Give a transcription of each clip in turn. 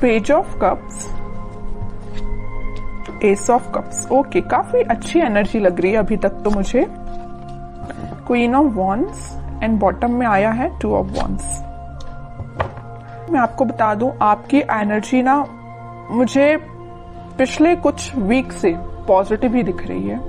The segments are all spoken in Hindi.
Page of cups, S of cups. Okay, काफी अच्छी एनर्जी लग रही है अभी तक तो मुझे। Queen of wands and bottom में आया है टू ऑफ वॉन्ड्स। मैं आपको बता दूं, आपकी एनर्जी ना मुझे पिछले कुछ वीक से पॉजिटिव ही दिख रही है।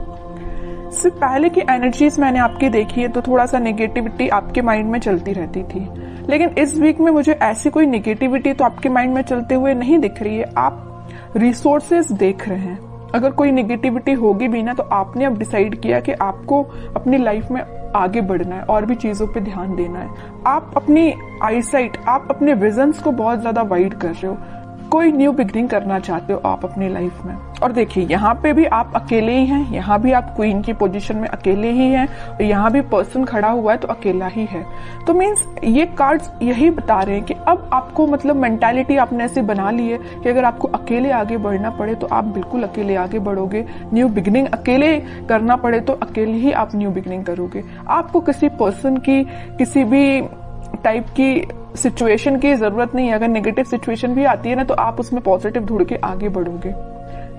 इससे पहले की एनर्जीज मैंने आपकी देखी है तो थोड़ा सा नेगेटिविटी आपके माइंड में चलती रहती थी, लेकिन इस वीक में मुझे ऐसी कोई नेगेटिविटी तो आपके माइंड में चलते हुए नहीं दिख रही है। आप रिसोर्सेज देख रहे हैं। अगर कोई नेगेटिविटी होगी भी ना तो आपने अब डिसाइड किया कि आपको अपनी लाइफ में आगे बढ़ना है और भी चीजों पे ध्यान देना है। आप अपनी आईसाइट, आप अपने विजन्स को बहुत ज्यादा वाइड कर रहे हो। कोई न्यू बिगनिंग करना चाहते हो आप अपनी लाइफ में। और देखिए, यहाँ पे भी आप अकेले ही हैं, यहाँ भी आप क्वीन की पोजीशन में अकेले ही हैं, और यहाँ भी पर्सन खड़ा हुआ है तो अकेला ही है। तो मीन्स ये कार्ड्स यही बता रहे हैं कि अब आपको मतलब मेंटालिटी आपने ऐसे बना ली है कि अगर आपको अकेले आगे बढ़ना पड़े तो आप बिल्कुल अकेले आगे बढ़ोगे। न्यू बिगनिंग अकेले करना पड़े तो अकेले ही आप न्यू बिगनिंग करोगे। आपको किसी पर्सन की, किसी भी टाइप की सिचुएशन की जरूरत नहीं है। अगर नेगेटिव सिचुएशन भी आती है ना तो आप उसमें पॉजिटिव ढूंढ के आगे बढ़ोगे।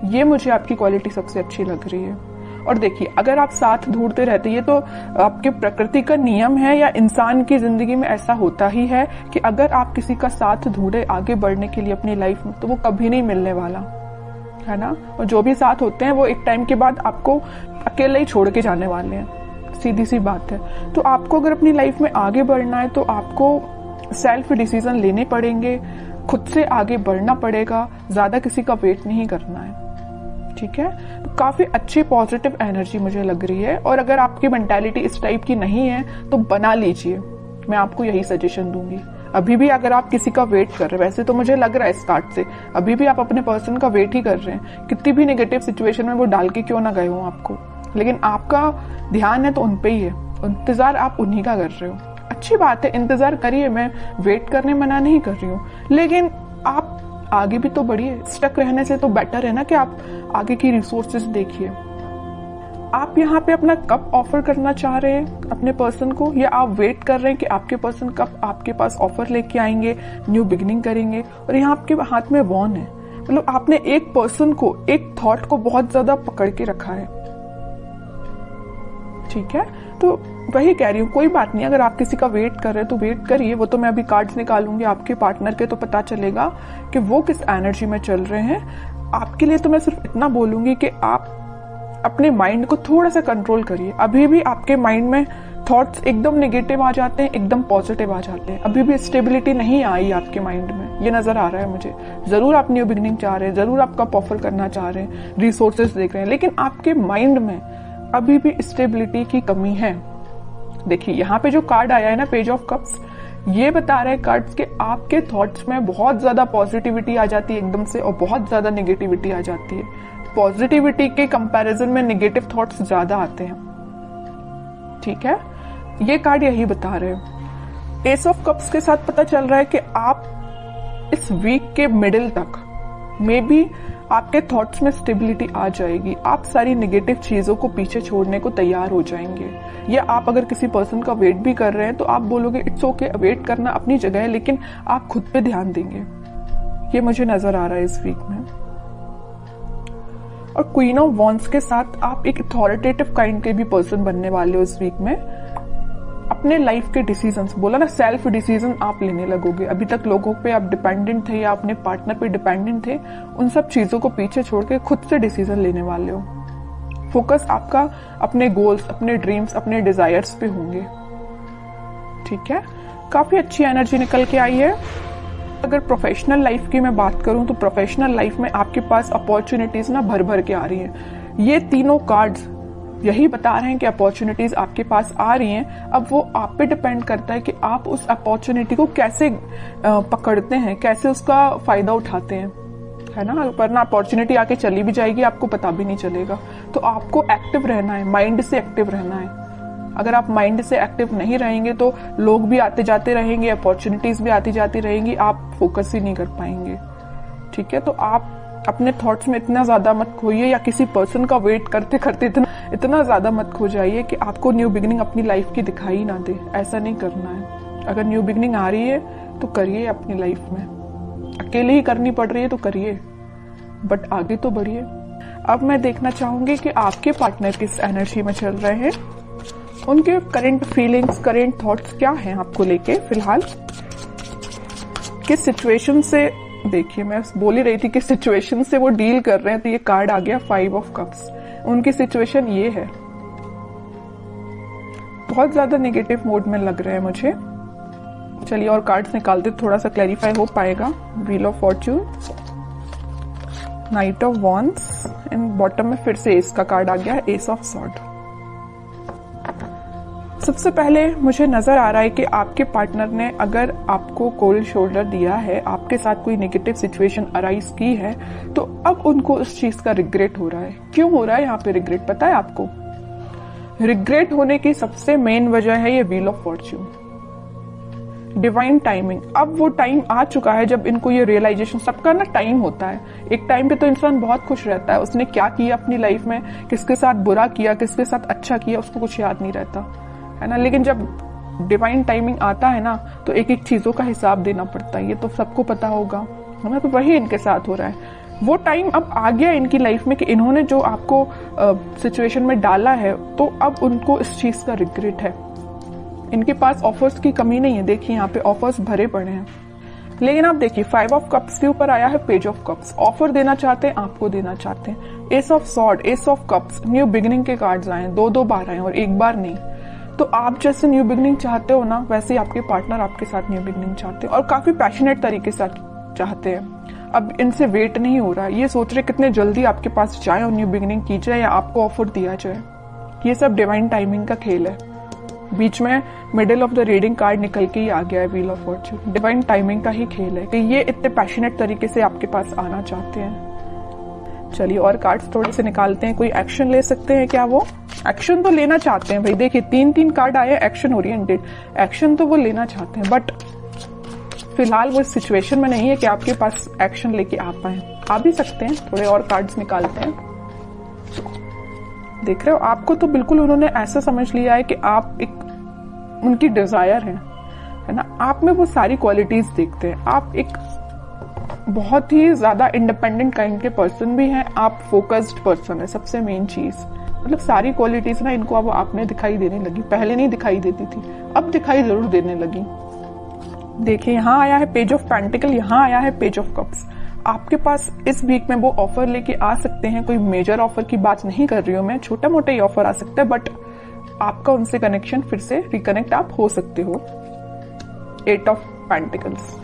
ये मुझे आपकी क्वालिटी सबसे अच्छी लग रही है। और देखिए, अगर आप साथ ढूंढते रहते, ये तो आपके प्रकृति का नियम है या इंसान की जिंदगी में ऐसा होता ही है कि अगर आप किसी का साथ ढूंढे आगे बढ़ने के लिए अपनी लाइफ में तो वो कभी नहीं मिलने वाला, है ना। और जो भी साथ होते हैं वो एक टाइम के बाद आपको अकेले ही छोड़ के जाने वाले हैं, सीधी सी बात है। तो आपको अगर अपनी लाइफ में आगे बढ़ना है तो आपको सेल्फ डिसीजन लेने पड़ेंगे, खुद से आगे बढ़ना पड़ेगा, ज्यादा किसी का वेट नहीं करना है, ठीक है। तो काफी अच्छी पॉजिटिव एनर्जी मुझे लग रही है। और अगर आपकी मेंटालिटी इस टाइप की नहीं है तो बना लीजिए, मैं आपको यही सजेशन दूंगी। अभी भी अगर आप किसी का वेट कर रहे हैं, वैसे तो मुझे लग रहा है इस कार्ड से अभी भी आप अपने पर्सन का वेट ही कर रहे हैं, कितनी भी नेगेटिव सिचुएशन में वो डाल के क्यों ना गए हो आपको, लेकिन आपका ध्यान है तो उन पे ही है, इंतजार आप उन्हीं का कर रहे हो। अच्छी बात है, इंतजार करिए, मैं वेट करने मना नहीं कर रही हूँ, लेकिन आप आगे भी तो बढ़िए। स्टक रहने से तो बेटर है ना कि आप आगे की रिसोर्सेज देखिए। आप यहाँ पे अपना कब ऑफर करना चाह रहे हैं अपने पर्सन को, या आप वेट कर रहे हैं कि आपके पर्सन कब आपके पास ऑफर लेके आएंगे, न्यू बिगिनिंग करेंगे। और यहाँ आपके हाथ में वॉन है, मतलब आपने एक पर्सन को, एक थॉट को बहुत ज्यादा पकड़ के रखा है, ठीक है। तो वही कह रही हूँ, कोई बात नहीं, अगर आप किसी का वेट कर रहे हैं तो वेट करिए। वो तो मैं अभी कार्ड्स निकालूंगी आपके पार्टनर के, तो पता चलेगा कि वो किस एनर्जी में चल रहे हैं। आपके लिए तो मैं सिर्फ इतना बोलूंगी कि आप अपने माइंड को थोड़ा सा कंट्रोल करिए। अभी भी आपके माइंड में थॉट्स एकदम नेगेटिव आ जाते हैं, एकदम पॉजिटिव आ जाते हैं। अभी भी स्टेबिलिटी नहीं आई आपके माइंड में, ये नजर आ रहा है मुझे। जरूर आप न्यू बिगिनिंग चाह रहे हैं, जरूर आप कप ऑफर करना चाह रहे हैं, रिसोर्सेज देख रहे हैं, लेकिन आपके माइंड में अभी भी स्टेबिलिटी की कमी है। देखिए, यहाँ पे जो कार्ड आया है ना, पेज ऑफ कप्स, ये बता रहे हैं कार्ड्स के आपके थॉट्स में बहुत ज्यादा पॉजिटिविटी आ जाती है एकदम से, और बहुत ज्यादा नेगेटिविटी आ जाती है। पॉजिटिविटी के कंपैरिजन में नेगेटिव थॉट्स ज्यादा आते हैं, ठीक है। ये कार्ड यही बता रहे हैं। एस ऑफ कप्स के साथ पता चल रहा है कि आप इस वीक के मिडिल तक मे बी आपके थॉट्स में स्टेबिलिटी आ जाएगी। आप सारी नेगेटिव चीजों को पीछे छोड़ने को तैयार हो जाएंगे। या आप अगर किसी पर्सन का वेट भी कर रहे हैं तो आप बोलोगे इट्स ओके, वेट करना अपनी जगह है, लेकिन आप खुद पे ध्यान देंगे। ये मुझे नजर आ रहा है इस वीक में। और क्वीन ऑफ वॉन्ड्स के साथ आप एक अथॉरिटेटिव काइंड के भी पर्सन बनने वाले हो इस वीक में। अपने लाइफ के डिसीजंस, बोला ना, सेल्फ डिसीजन आप लेने लगोगे। अभी तक लोगों पे आप डिपेंडेंट थे या अपने पार्टनर पे डिपेंडेंट थे, उन सब चीजों को पीछे छोड़ के खुद से डिसीजन लेने वाले हो। फोकस आपका अपने गोल्स, अपने ड्रीम्स, अपने डिजायर्स पे होंगे, ठीक है। काफी अच्छी एनर्जी निकल के आई है। अगर प्रोफेशनल लाइफ की मैं बात करूं तो प्रोफेशनल लाइफ में आपके पास अपॉर्चुनिटीज ना भर भर के आ रही हैं। ये तीनों कार्ड्स यही बता रहे हैं कि अपॉर्चुनिटीज आपके पास आ रही हैं। अब वो आप पे डिपेंड करता है कि आप उस अपॉर्चुनिटी को कैसे पकड़ते हैं, कैसे उसका फायदा उठाते हैं, है ना। वरना अपॉर्चुनिटी आके चली भी जाएगी, आपको पता भी नहीं चलेगा। तो आपको एक्टिव रहना है, माइंड से एक्टिव रहना है। अगर आप माइंड से एक्टिव नहीं रहेंगे तो लोग भी आते जाते रहेंगे, अपॉर्चुनिटीज भी आती जाती रहेंगी, आप फोकस ही नहीं कर पाएंगे, ठीक है। तो आप अपने थॉट्स में इतना ज्यादा मत खोइए, या किसी पर्सन का वेट करते करते इतना ज्यादा मत खो जाइए कि आपको न्यू बिगिनिंग अपनी लाइफ की दिखाई ना दे। ऐसा नहीं करना है। अगर न्यू बिगिनिंग आ रही है तो करिए अपनी लाइफ में, अकेले ही करनी पड़ रही है तो करिए, बट आगे तो बढ़िए। अब मैं देखना चाहूंगी कि आपके पार्टनर किस एनर्जी में चल रहे हैं, उनके करंट फीलिंग्स, करंट थॉट्स क्या हैं आपको लेके फिलहाल, किस सिचुएशन से, देखिए मैं बोल ही रही थी किस सिचुएशन से वो डील कर रहे हैं, तो ये कार्ड आ गया 5 ऑफ कप्स। उनकी सिचुएशन ये है, बहुत ज्यादा नेगेटिव मोड में लग रहे हैं मुझे। चलिए और कार्ड्स निकालते, थोड़ा सा क्लैरिफाई हो पाएगा। Wheel of Fortune, night of wands and bottom में फिर से एस का कार्ड आ गया है, एस ऑफ सॉर्ड। सबसे पहले मुझे नजर आ रहा है कि आपके पार्टनर ने अगर आपको कोल्ड शोल्डर दिया है, आपके साथ कोई नेगेटिव सिचुएशन अराइज की है, तो अब उनको उस चीज का रिग्रेट हो रहा है। क्यों हो रहा है यहाँ पे रिग्रेट, पता है आपको? रिग्रेट होने की सबसे मेन वजह है ये wheel of Fortune, divine timing. अब वो टाइम आ चुका है जब इनको ये रियलाइजेशन, सबका ना टाइम होता है, एक टाइम पे तो इंसान बहुत खुश रहता है, उसने क्या किया अपनी लाइफ में, किसके साथ बुरा किया, किसके साथ अच्छा किया, उसको कुछ याद नहीं रहता है ना। लेकिन जब डिवाइन टाइमिंग आता है ना, तो एक एक चीजों का हिसाब देना पड़ता है, ये तो सबको पता होगा है ना। तो वही इनके साथ हो रहा है। वो टाइम अब आ गया इनकी लाइफ में कि इन्होंने जो आपको सिचुएशन में डाला है, तो अब उनको इस चीज का रिग्रेट है। इनके पास ऑफर्स की कमी नहीं है, देखिए यहाँ पे ऑफर्स भरे पड़े हैं। लेकिन आप देखिए 5 ऑफ कप्स के ऊपर आया है पेज ऑफ कप्स। ऑफर देना चाहते हैं, आपको देना चाहते हैं। S of sword, S of cups, new beginning के कार्ड्स आए, 2 बार आए और एक बार नहीं। तो आप जैसे न्यू बिगिनिंग चाहते हो ना, वैसे आपके पार्टनर आपके साथ न्यू बिगिनिंग चाहते हैं और काफी पैशनेट तरीके से चाहते हैं। अब इनसे वेट नहीं हो रहा है, ये सोच रहे कितने जल्दी आपके पास जाए और न्यू बिगिनिंग की जाए या आपको ऑफर दिया जाए। ये सब डिवाइन टाइमिंग का खेल है। बीच में middle of the reading card निकल के ही आ गया है wheel of Fortune. Divine timing का ही खेल है कि ये इतने पैशनेट तरीके से आपके पास आना चाहते हैं। चलिए और कार्ड्स थोड़े से निकालते हैं, कोई एक्शन ले सकते हैं क्या? वो एक्शन तो लेना चाहते हैं भाई, देखिए 3 कार्ड आए, एक्शन ओरिएंटेड, एक्शन तो वो लेना चाहते हैं, बट फिलहाल वो सिचुएशन में नहीं है कि आपके पास एक्शन लेके आ पाए। आ भी सकते हैं, थोड़े और कार्ड्स निकालते हैं। देख रहे हो, आपको तो बिल्कुल उन्होंने ऐसा समझ लिया है कि आप एक उनकी डिजायर है ना। आप में वो सारी क्वालिटीज देखते हैं। आप एक बहुत ही ज्यादा इंडिपेंडेंट काइंड के पर्सन भी हैं, आप फोकस्ड पर्सन है, सबसे मेन चीज। मतलब सारी क्वालिटीज ना इनको अब आप में दिखाई देने लगी, पहले नहीं दिखाई देती थी, अब दिखाई जरूर देने लगी। देखिए यहाँ आया है पेज ऑफ पेंटिकल, यहाँ आया है पेज ऑफ कप्स। आपके पास इस वीक में वो ऑफर लेके आ सकते हैं। कोई मेजर ऑफर की बात नहीं कर रही हूँ मैं, छोटा मोटा ही ऑफर आ सकता है, बट आपका उनसे कनेक्शन फिर से रिकनेक्ट आप हो सकते हो। 8 ऑफ पेंटिकल्स,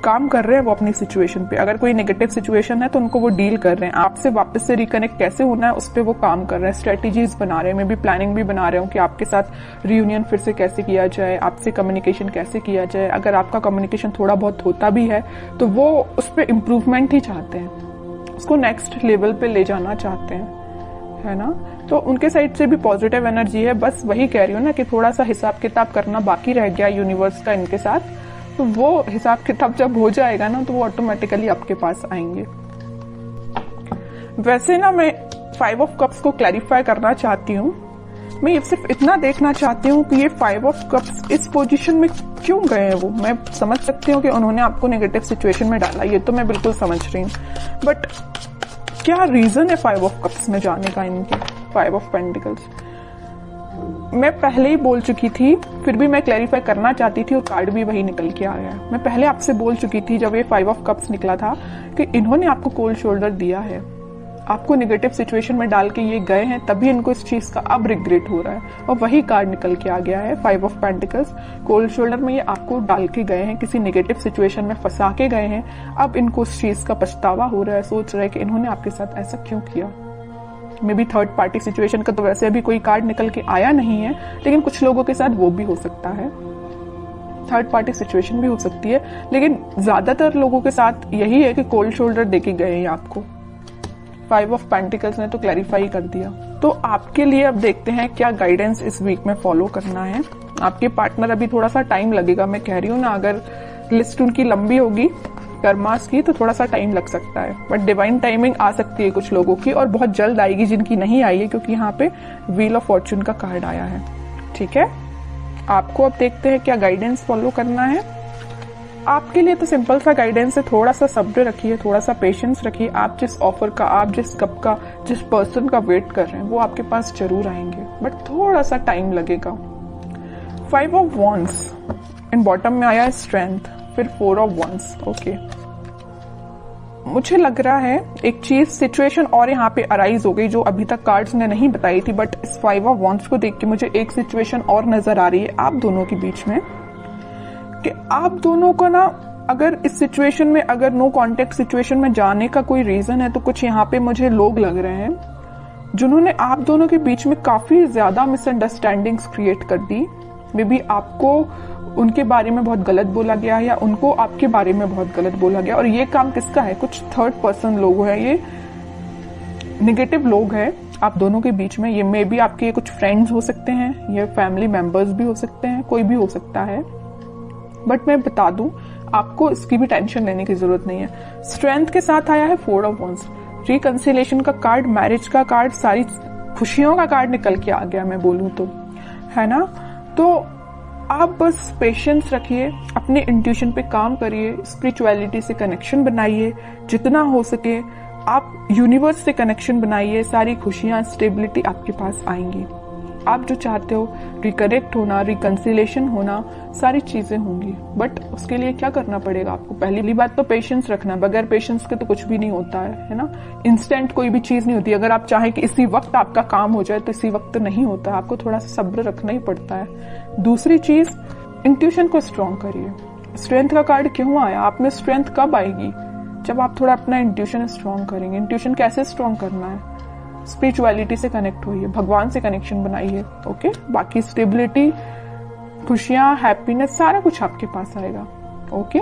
काम कर रहे हैं वो अपनी सिचुएशन पे। अगर कोई नेगेटिव सिचुएशन है तो उनको वो डील कर रहे हैं। आपसे वापस से रिकनेक्ट कैसे होना है उस पर वो काम कर रहे हैं, स्ट्रेटेजीज बना रहे हैं। मैं भी प्लानिंग भी बना रहा हूँ कि आपके साथ रियूनियन फिर से कैसे किया जाए, आपसे कम्युनिकेशन कैसे किया जाए। अगर आपका कम्युनिकेशन थोड़ा बहुत होता भी है तो वो उस पर इम्प्रूवमेंट ही चाहते हैं, उसको नेक्स्ट लेवल पे ले जाना चाहते हैं, है ना। तो उनके साइड से भी पॉजिटिव एनर्जी है। बस वही कह रही हूँ ना कि थोड़ा सा हिसाब किताब करना बाकी रह गया यूनिवर्स का इनके साथ, तो वो हिसाब किताब जब हो जाएगा ना तो वो ऑटोमेटिकली आपके पास आएंगे। वैसे ना मैं 5 ऑफ कप्स को क्लैरिफाई करना चाहती हूँ। मैं ये सिर्फ इतना देखना चाहती हूँ कि ये 5 ऑफ कप्स इस पोजीशन में क्यों गए हैं। वो मैं समझ सकती हूँ कि उन्होंने आपको नेगेटिव सिचुएशन में डाला, ये तो मैं बिल्कुल समझ रही हूँ, बट क्या रीजन है 5 ऑफ कप्स में जाने का इनके? 5 ऑफ पेंटिकल्स मैं पहले ही बोल चुकी थी, फिर भी मैं क्लैरिफाई करना चाहती थी और कार्ड भी वही निकल के आ गया। मैं पहले आपसे बोल चुकी थी जब ये 5 ऑफ कप्स निकला था कि इन्होंने आपको कोल्ड शोल्डर दिया है, आपको नेगेटिव सिचुएशन में डाल के ये गए हैं, तभी इनको इस चीज का अब रिग्रेट हो रहा है। और वही कार्ड निकल के आ गया है 5 ऑफ पेंटिकल्स। कोल्ड शोल्डर में ये आपको डाल के गए हैं, किसी नेगेटिव सिचुएशन में फंसा के गए हैं, अब इनको उस चीज का पछतावा हो रहा है, सोच रहे हैं कि इन्होंने आपके साथ ऐसा क्यों किया। May be third party situation का तो वैसे अभी कोई कार्ड निकल के आया नहीं है, लेकिन कुछ लोगों के साथ वो भी हो सकता है, थर्ड पार्टी सिचुएशन भी हो सकती है, लेकिन ज्यादातर लोगों के साथ यही है कि कोल्ड शोल्डर देके गए हैं आपको। 5 ऑफ पेंटिकल्स ने तो क्लैरिफाई कर दिया। तो आपके लिए अब देखते हैं क्या गाइडेंस इस वीक में फॉलो करना है। आपके पार्टनर अभी थोड़ा सा टाइम लगेगा, मैं कह रही हूँ ना, अगर लिस्ट उनकी लंबी होगी कर्मास की तो थोड़ा सा टाइम लग सकता है, बट डिवाइन टाइमिंग आ सकती है कुछ लोगों की और बहुत जल्द आएगी जिनकी नहीं आई है, क्योंकि यहाँ पे व्हील ऑफ फॉर्च्यून का कार्ड आया है। ठीक है, आपको अब देखते हैं क्या गाइडेंस फॉलो करना है। आपके लिए तो सिंपल सा गाइडेंस है, थोड़ा सा सब्र रखिए, थोड़ा सा पेशेंस रखिए। आप जिस ऑफर का, आप जिस कप का, जिस पर्सन का वेट कर रहे हैं वो आपके पास जरूर आएंगे, बट थोड़ा सा टाइम लगेगा। 5 ऑफ वॉन्ड्स एंड बॉटम में आया है स्ट्रेंथ, फिर 4 ऑफ वॉन्ड्स। ओके, मुझे लग रहा है एक चीज, सिचुएशन और यहाँ पे अराइज हो गई जो अभी तक कार्ड्स ने नहीं बताई थी, बट इस 5 ऑफ वॉन्ड्स को देख के मुझे एक सिचुएशन और नजर आ रही है आप दोनों के बीच में, कि आप दोनों को ना, अगर इस सिचुएशन में, अगर नो कॉन्टेक्ट सिचुएशन में जाने का कोई रीजन है, तो कुछ यहाँ पे मुझे लोग लग रहे हैं जिन्होंने आप दोनों के बीच में काफी ज्यादा मिसअंडरस्टैंडिंग्स क्रिएट कर दी। मे बी आपको उनके बारे में बहुत गलत बोला गया है या उनको आपके बारे में बहुत गलत बोला गया, और ये काम किसका है? कुछ थर्ड पर्सन लोग हैं, ये निगेटिव लोग हैं आप दोनों के बीच में। ये मे बी आपके कुछ फ्रेंड्स हो सकते हैं, ये फैमिली मेंबर्स भी हो सकते हैं, कोई भी हो सकता है, बट मैं बता दूं आपको इसकी भी टेंशन लेने की जरूरत नहीं है। स्ट्रेंथ के साथ आया है 4 ऑफ वॉन्ड्स, रिकंसिलिएशन का कार्ड, मैरिज का कार्ड, सारी खुशियों का कार्ड निकल के आ गया मैं बोलूं तो, है ना। तो आप बस पेशेंस रखिए, अपने इंट्यूशन पे काम करिए, स्पिरिचुअलिटी से कनेक्शन बनाइए जितना हो सके, आप यूनिवर्स से कनेक्शन बनाइए, सारी खुशियां, स्टेबिलिटी आपके पास आएंगी। आप जो चाहते हो, रिकनेक्ट होना, रिकंसिलेशन होना, सारी चीजें होंगी, बट उसके लिए क्या करना पड़ेगा आपको? पहली बात तो पेशेंस रखना, बगैर पेशेंस के तो कुछ भी नहीं होता है ना। इंस्टेंट कोई भी चीज नहीं होती, अगर आप चाहें कि इसी वक्त आपका काम हो जाए तो इसी वक्त नहीं होता, आपको थोड़ा सा सब्र रखना ही पड़ता है। दूसरी चीज, इंट्यूशन को स्ट्रॉन्ग करिए। स्ट्रेंथ का कार्ड क्यों आया? आप में स्ट्रेंथ कब आएगी? जब आप थोड़ा अपना इंट्यूशन स्ट्रॉन्ग करेंगे। इंट्यूशन कैसे स्ट्रॉन्ग करना है? स्पिरिचुअलिटी से कनेक्ट होइए, भगवान से कनेक्शन बनाइए। ओके, बाकी स्टेबिलिटी, खुशियां, हैप्पीनेस, सारा कुछ आपके पास आएगा। ओके।